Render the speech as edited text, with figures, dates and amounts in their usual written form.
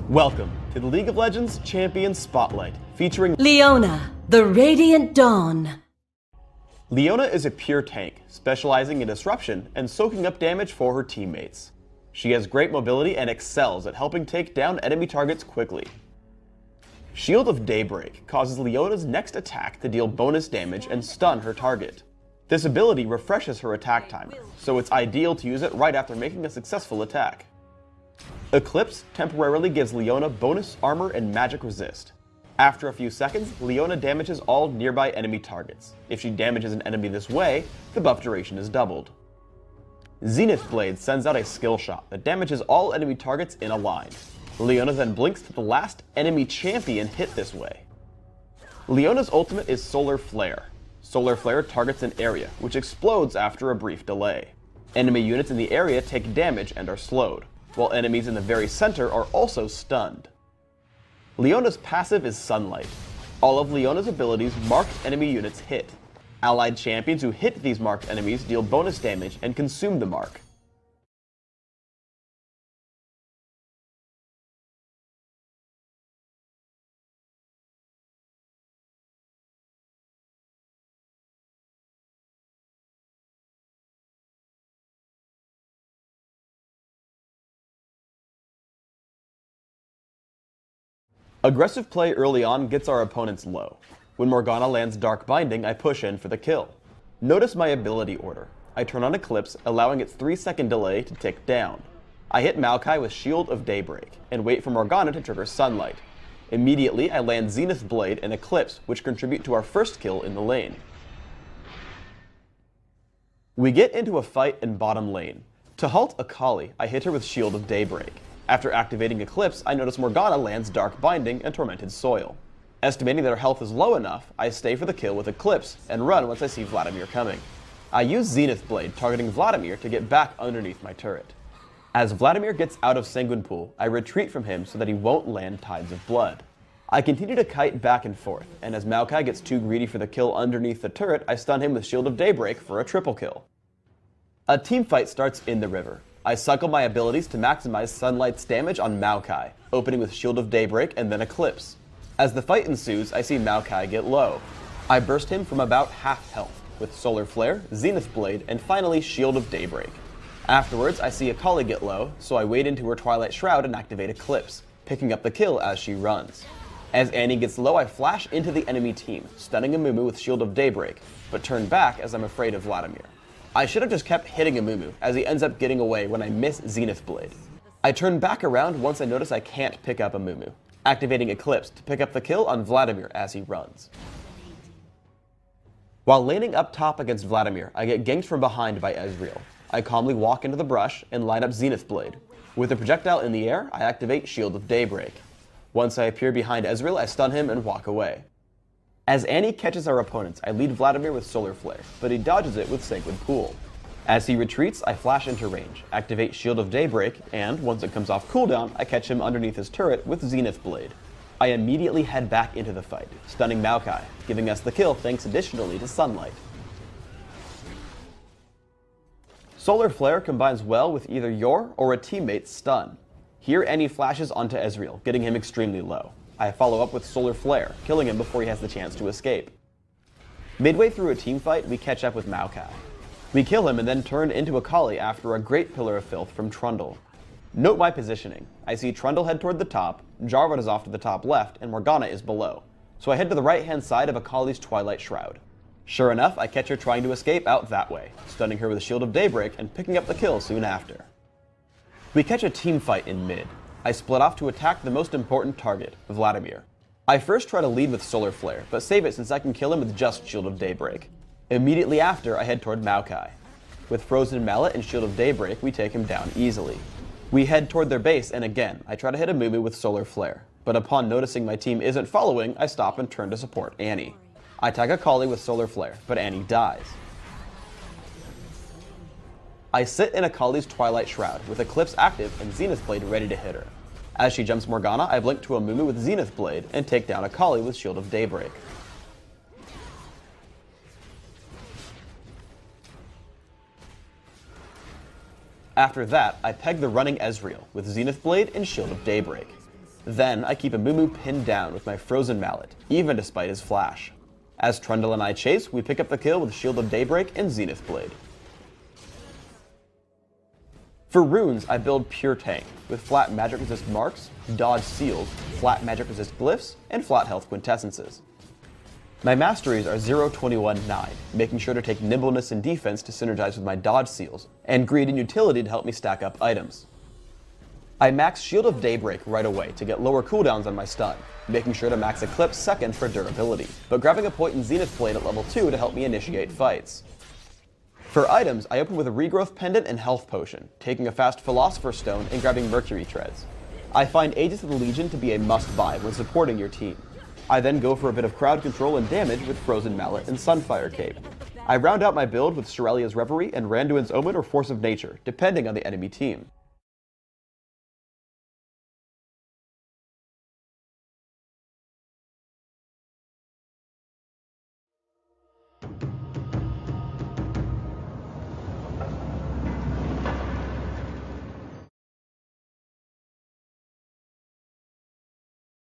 Welcome to the League of Legends Champion Spotlight, featuring Leona, the Radiant Dawn. Leona is a pure tank, specializing in disruption and soaking up damage for her teammates. She has great mobility and excels at helping take down enemy targets quickly. Shield of Daybreak causes Leona's next attack to deal bonus damage and stun her target. This ability refreshes her attack timer, so it's ideal to use it right after making a successful attack. Eclipse temporarily gives Leona bonus armor and magic resist. After a few seconds, Leona damages all nearby enemy targets. If she damages an enemy this way, the buff duration is doubled. Zenith Blade sends out a skill shot that damages all enemy targets in a line. Leona then blinks to the last enemy champion hit this way. Leona's ultimate is Solar Flare. Solar Flare targets an area, which explodes after a brief delay. Enemy units in the area take damage and are slowed, while enemies in the very center are also stunned. Leona's passive is Sunlight. All of Leona's abilities marked enemy units hit. Allied champions who hit these marked enemies deal bonus damage and consume the mark. Aggressive play early on gets our opponents low. When Morgana lands Dark Binding, I push in for the kill. Notice my ability order. I turn on Eclipse, allowing its 3-second delay to tick down. I hit Maokai with Shield of Daybreak, and wait for Morgana to trigger Sunlight. Immediately, I land Zenith Blade and Eclipse, which contribute to our first kill in the lane. We get into a fight in bottom lane. To halt Akali, I hit her with Shield of Daybreak. After activating Eclipse, I notice Morgana lands Dark Binding and Tormented Soil. Estimating that her health is low enough, I stay for the kill with Eclipse and run once I see Vladimir coming. I use Zenith Blade targeting Vladimir to get back underneath my turret. As Vladimir gets out of Sanguine Pool, I retreat from him so that he won't land Tides of Blood. I continue to kite back and forth, and as Maokai gets too greedy for the kill underneath the turret, I stun him with Shield of Daybreak for a triple kill. A teamfight starts in the river. I cycle my abilities to maximize Sunlight's damage on Maokai, opening with Shield of Daybreak and then Eclipse. As the fight ensues, I see Maokai get low. I burst him from about half health, with Solar Flare, Zenith Blade, and finally Shield of Daybreak. Afterwards, I see Akali get low, so I wade into her Twilight Shroud and activate Eclipse, picking up the kill as she runs. As Annie gets low, I flash into the enemy team, stunning Amumu with Shield of Daybreak, but turn back as I'm afraid of Vladimir. I should have just kept hitting Amumu, as he ends up getting away when I miss Zenith Blade. I turn back around once I notice I can't pick up Amumu, activating Eclipse to pick up the kill on Vladimir as he runs. While laning up top against Vladimir, I get ganked from behind by Ezreal. I calmly walk into the brush and line up Zenith Blade. With the projectile in the air, I activate Shield of Daybreak. Once I appear behind Ezreal, I stun him and walk away. As Annie catches our opponents, I lead Vladimir with Solar Flare, but he dodges it with Sanguine Pool. As he retreats, I flash into range, activate Shield of Daybreak, and once it comes off cooldown, I catch him underneath his turret with Zenith Blade. I immediately head back into the fight, stunning Maokai, giving us the kill thanks additionally to Sunlight. Solar Flare combines well with either your or a teammate's stun. Here Annie flashes onto Ezreal, getting him extremely low. I follow up with Solar Flare, killing him before he has the chance to escape. Midway through a teamfight, we catch up with Maokai. We kill him and then turn into Akali after a great Pillar of Filth from Trundle. Note my positioning. I see Trundle head toward the top, Jarvan is off to the top left, and Morgana is below. So I head to the right hand side of Akali's Twilight Shroud. Sure enough, I catch her trying to escape out that way, stunning her with a Shield of Daybreak and picking up the kill soon after. We catch a teamfight in mid. I split off to attack the most important target, Vladimir. I first try to lead with Solar Flare, but save it since I can kill him with just Shield of Daybreak. Immediately after, I head toward Maokai. With Frozen Mallet and Shield of Daybreak, we take him down easily. We head toward their base, and again, I try to hit Amumu with Solar Flare, but upon noticing my team isn't following, I stop and turn to support Annie. I tag Akali with Solar Flare, but Annie dies. I sit in Akali's Twilight Shroud, with Eclipse active and Zenith Blade ready to hit her. As she jumps Morgana, I blink to Amumu with Zenith Blade and take down Akali with Shield of Daybreak. After that, I peg the running Ezreal with Zenith Blade and Shield of Daybreak. Then I keep a Moo pinned down with my frozen mallet, even despite his flash. As Trundle and I chase, we pick up the kill with Shield of Daybreak and Zenith Blade. For runes, I build Pure Tank, with flat magic resist marks, dodge seals, flat magic resist glyphs, and flat health quintessences. My masteries are 0, 21, 9, making sure to take nimbleness and defense to synergize with my dodge seals, and greed and utility to help me stack up items. I max Shield of Daybreak right away to get lower cooldowns on my stun, making sure to max Eclipse second for durability, but grabbing a point in Zenith Blade at level 2 to help me initiate fights. For items, I open with a Regrowth Pendant and Health Potion, taking a fast Philosopher's Stone and grabbing Mercury Treads. I find Aegis of the Legion to be a must-buy when supporting your team. I then go for a bit of crowd control and damage with Frozen Mallet and Sunfire Cape. I round out my build with Shirelia's Reverie and Randuin's Omen or Force of Nature, depending on the enemy team.